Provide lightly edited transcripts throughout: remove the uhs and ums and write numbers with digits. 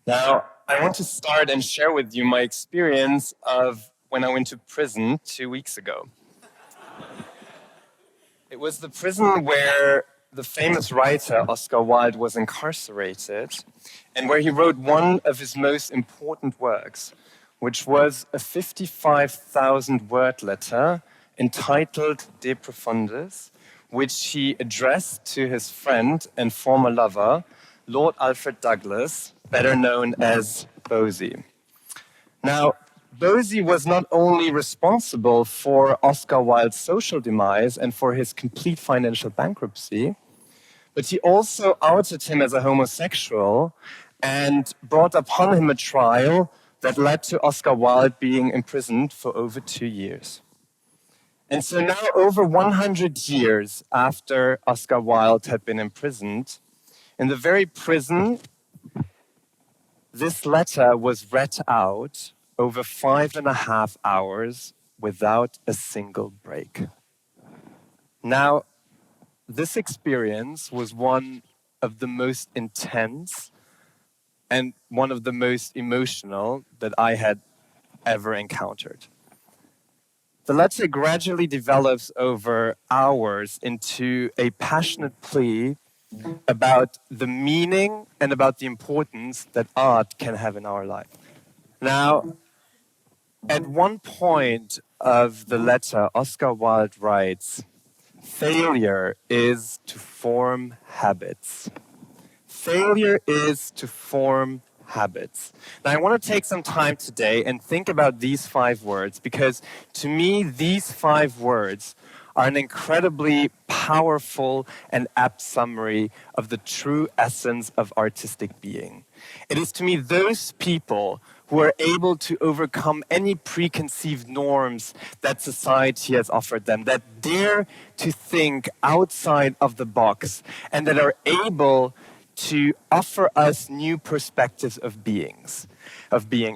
Now, I want to start and share with you my experience of when I went to prison 2 weeks ago. It was the prison where the famous writer Oscar Wilde was incarcerated and where he wrote one of his most important works, which was a 55,000 word letter entitled De Profundis, which he addressed to his friend and former lover, Lord Alfred Douglas, better known as Bosie. Now, Bosie was not only responsible for Oscar Wilde's social demise and for his complete financial bankruptcy, but he also outed him as a homosexual and brought upon him a trial that led to Oscar Wilde being imprisoned for over 2 years. And so now, over 100 years after Oscar Wilde had been imprisoned, in the very prison, this letter was read out over 5.5 hours without a single break. Now, this experience was one of the most intense and one of the most emotional that I had ever encountered. The letter gradually develops over hours into a passionate plea about the meaning and about the importance that art can have in our life. Now, at one point of the letter, Oscar Wilde writes, "Failure is to form habits. Failure is to form habits." Now, I want to take some time today and think about these 5 words because to me, these 5 words are an incredibly powerful and apt summary of the true essence of artistic being. It is to me those people who are able to overcome any preconceived norms that society has offered them, that dare to think outside of the box, and that are able to offer us new perspectives of being.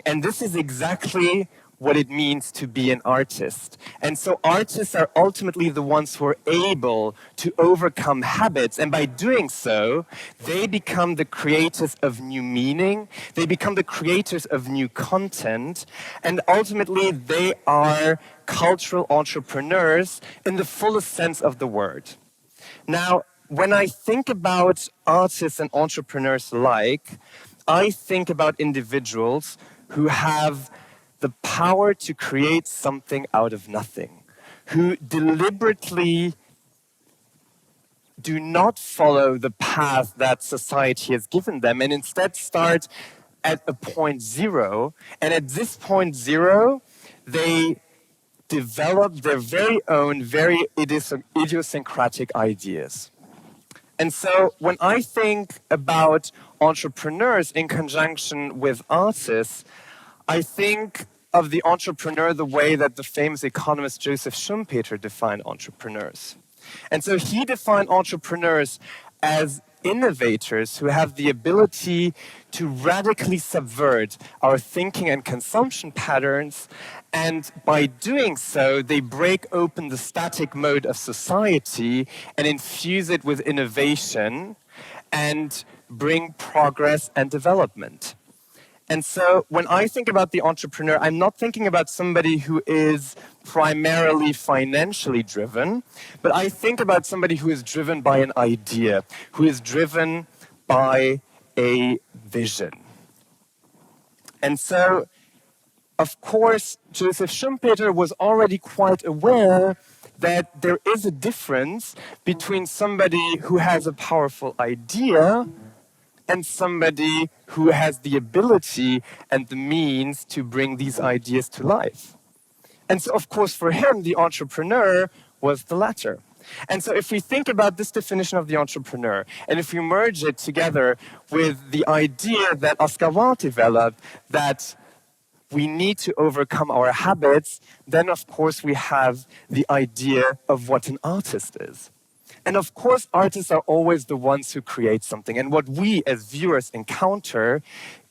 And this is exactly what it means to be an artist. And so artists are ultimately the ones who are able to overcome habits, and by doing so, they become the creators of new meaning, they become the creators of new content, and ultimately they are cultural entrepreneurs in the fullest sense of the word. Now, when I think about artists and entrepreneurs alike, I think about individuals who have the power to create something out of nothing, who deliberately do not follow the path that society has given them and instead start at a point zero. And at this point zero, they develop their very own, very idiosyncratic ideas. And so when I think about entrepreneurs in conjunction with artists, I think of the entrepreneur the way that the famous economist Joseph Schumpeter defined entrepreneurs. And so he defined entrepreneurs as innovators who have the ability to radically subvert our thinking and consumption patterns, and by doing so, they break open the static mode of society and infuse it with innovation and bring progress and development. And so when I think about the entrepreneur, I'm not thinking about somebody who is primarily financially driven, but I think about somebody who is driven by an idea, who is driven by a vision. And so, of course, Joseph Schumpeter was already quite aware that there is a difference between somebody who has a powerful idea and somebody who has the ability and the means to bring these ideas to life. And so, of course, for him, the entrepreneur was the latter. And so if we think about this definition of the entrepreneur, and if we merge it together with the idea that Oscar Wilde developed, that we need to overcome our habits, then of course we have the idea of what an artist is. And of course, artists are always the ones who create something. And what we as viewers encounter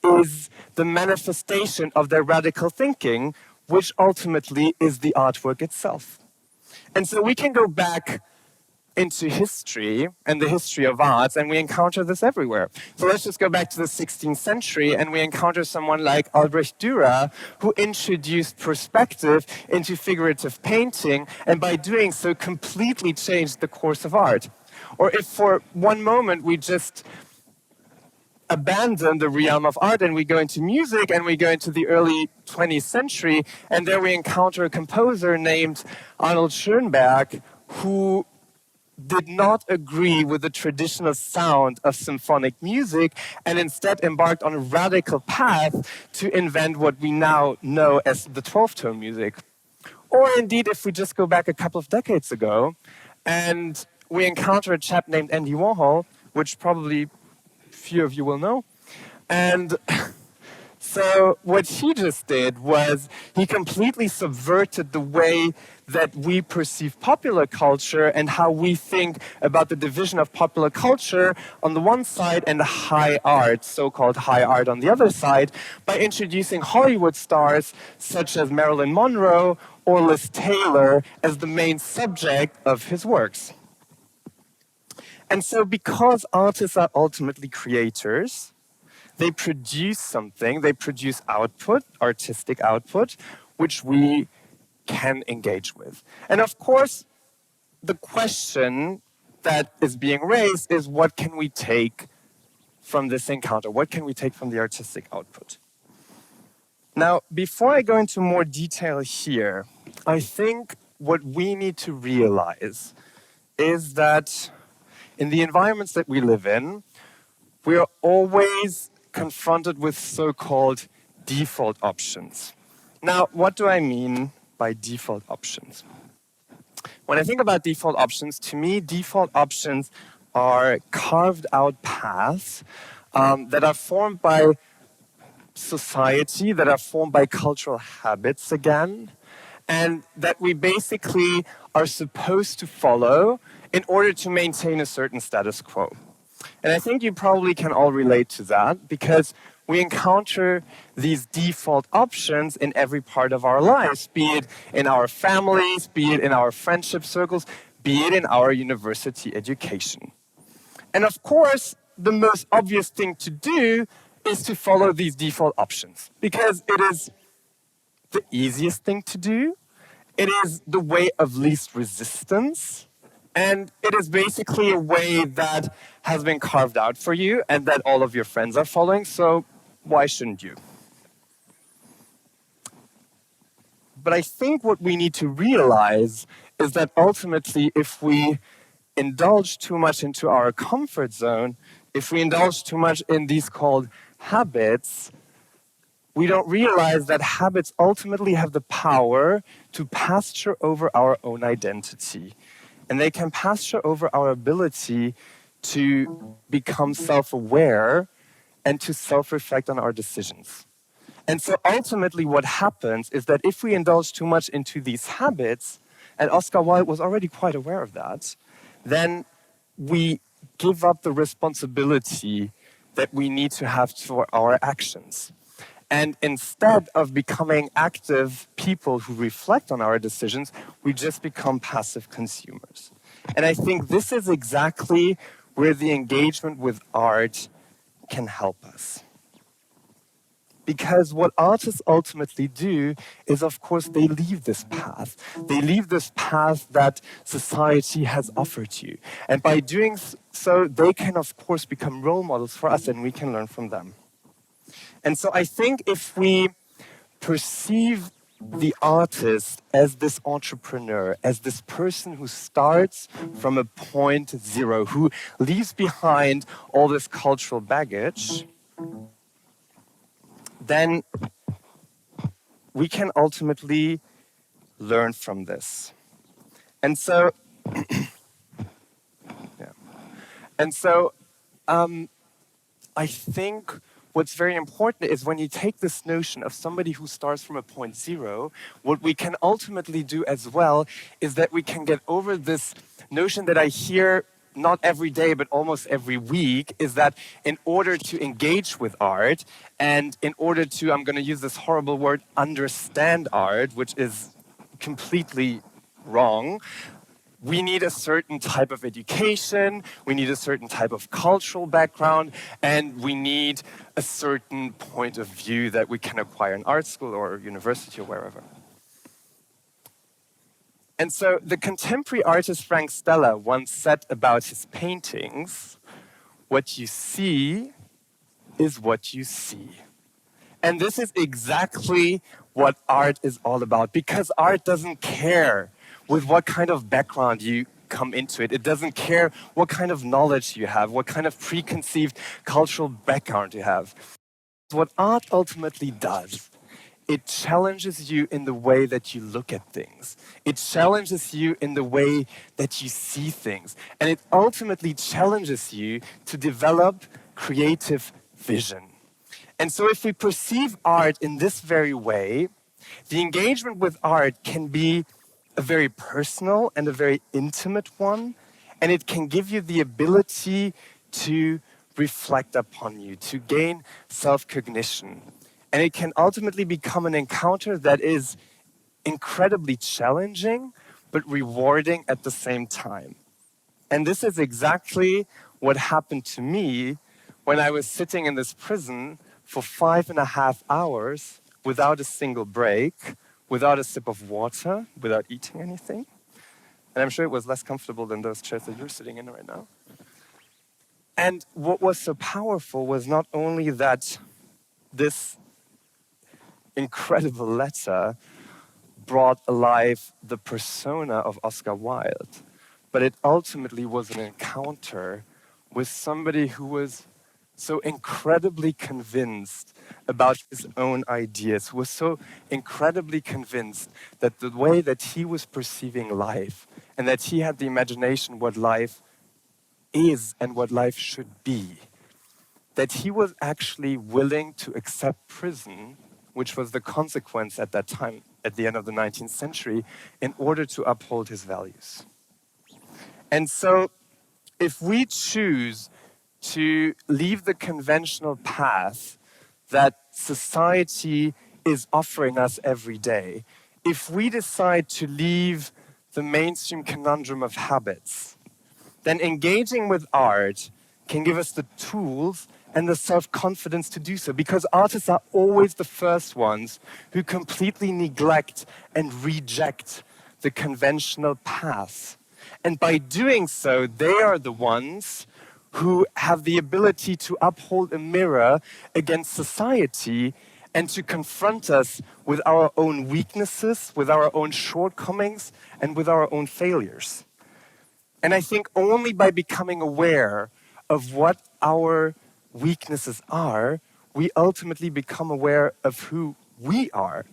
is the manifestation of their radical thinking, which ultimately is the artwork itself. And so we can go back into history and the history of arts, and we encounter this everywhere. So let's just go back to the 16th century, and we encounter someone like Albrecht Dürer, who introduced perspective into figurative painting, and by doing so completely changed the course of art. Or if for one moment we just abandon the realm of art and we go into music and we go into the early 20th century, and there we encounter a composer named Arnold Schoenberg who did not agree with the traditional sound of symphonic music and instead embarked on a radical path to invent what we now know as the 12-tone music. Or indeed, if we just go back a couple of decades ago and we encounter a chap named Andy Warhol, which probably few of you will know. And so what he just did was he completely subverted the way that we perceive popular culture and how we think about the division of popular culture on the one side and high art, so-called high art on the other side, by introducing Hollywood stars such as Marilyn Monroe or Liz Taylor as the main subject of his works. And so because artists are ultimately creators, they produce something, they produce output, artistic output, which we can engage with. And of course, the question that is being raised is, what can we take from this encounter? What can we take from the artistic output? Now, before I go into more detail here, I think what we need to realize is that in the environments that we live in, we are always confronted with so-called default options. Now, what do I mean by default options? When I think about default options, to me, default options are carved out paths that are formed by society, that are formed by cultural habits again, and that we basically are supposed to follow in order to maintain a certain status quo. And I think you probably can all relate to that because we encounter these default options in every part of our lives, be it in our families, be it in our friendship circles, be it in our university education. And of course, the most obvious thing to do is to follow these default options because it is the easiest thing to do. It is the way of least resistance. And it is basically a way that has been carved out for you and that all of your friends are following, so why shouldn't you? But I think what we need to realize is that ultimately if we indulge too much into our comfort zone, if we indulge too much in these called habits, we don't realize that habits ultimately have the power to pasture over our own identity. And they can pasture over our ability to become self-aware and to self-reflect on our decisions. And so ultimately what happens is that if we indulge too much into these habits, and Oscar Wilde was already quite aware of that, then we give up the responsibility that we need to have for our actions. And instead of becoming active people who reflect on our decisions, we just become passive consumers. And I think this is exactly where the engagement with art can help us. Because what artists ultimately do is, of course, they leave this path. They leave this path that society has offered you. And by doing so, they can, of course, become role models for us and we can learn from them. And so I think if we perceive the artist as this entrepreneur, as this person who starts from a point zero, who leaves behind all this cultural baggage, then we can ultimately learn from this. And so, I think what's very important is when you take this notion of somebody who starts from a point zero, what we can ultimately do as well is that we can get over this notion that I hear not every day, but almost every week, is that in order to engage with art and in order to, I'm going to use this horrible word, understand art, which is completely wrong, we need a certain type of education, we need a certain type of cultural background, and we need a certain point of view that we can acquire in art school or university or wherever. And so the contemporary artist Frank Stella once said about his paintings, what you see is what you see. And this is exactly what art is all about, because art doesn't care with what kind of background you come into it. It doesn't care what kind of knowledge you have, what kind of preconceived cultural background you have. What art ultimately does, it challenges you in the way that you look at things. It challenges you in the way that you see things. And it ultimately challenges you to develop creative vision. And so if we perceive art in this very way, the engagement with art can be a very personal and a very intimate one, and it can give you the ability to reflect upon you, to gain self-cognition. And it can ultimately become an encounter that is incredibly challenging, but rewarding at the same time. And this is exactly what happened to me when I was sitting in this prison for 5.5 hours without a single break, without a sip of water, without eating anything. And I'm sure it was less comfortable than those chairs that you're sitting in right now. And what was so powerful was not only that this incredible letter brought alive the persona of Oscar Wilde, but it ultimately was an encounter with somebody who was so incredibly convinced about his own ideas, who was so incredibly convinced that the way that he was perceiving life and that he had the imagination what life is and what life should be, that he was actually willing to accept prison, which was the consequence at that time, at the end of the 19th century, in order to uphold his values. And so, if we choose to leave the conventional path that society is offering us every day, if we decide to leave the mainstream conundrum of habits, then engaging with art can give us the tools and the self-confidence to do so, because artists are always the first ones who completely neglect and reject the conventional path. And by doing so, they are the ones who have the ability to uphold a mirror against society and to confront us with our own weaknesses, with our own shortcomings, and with our own failures. And I think only by becoming aware of what our weaknesses are, we ultimately become aware of who we are.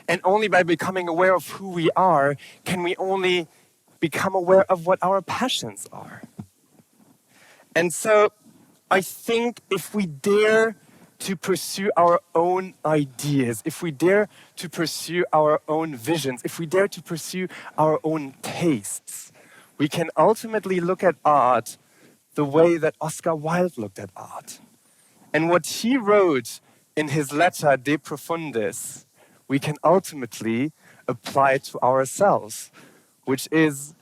And only by becoming aware of who we are, can we only become aware of what our passions are. And so I think if we dare to pursue our own ideas, if we dare to pursue our own visions, if we dare to pursue our own tastes, we can ultimately look at art the way that Oscar Wilde looked at art. And what he wrote in his letter De Profundis, we can ultimately apply to ourselves, which is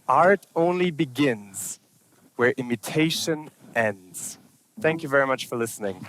art only begins where imitation ends. Thank you very much for listening.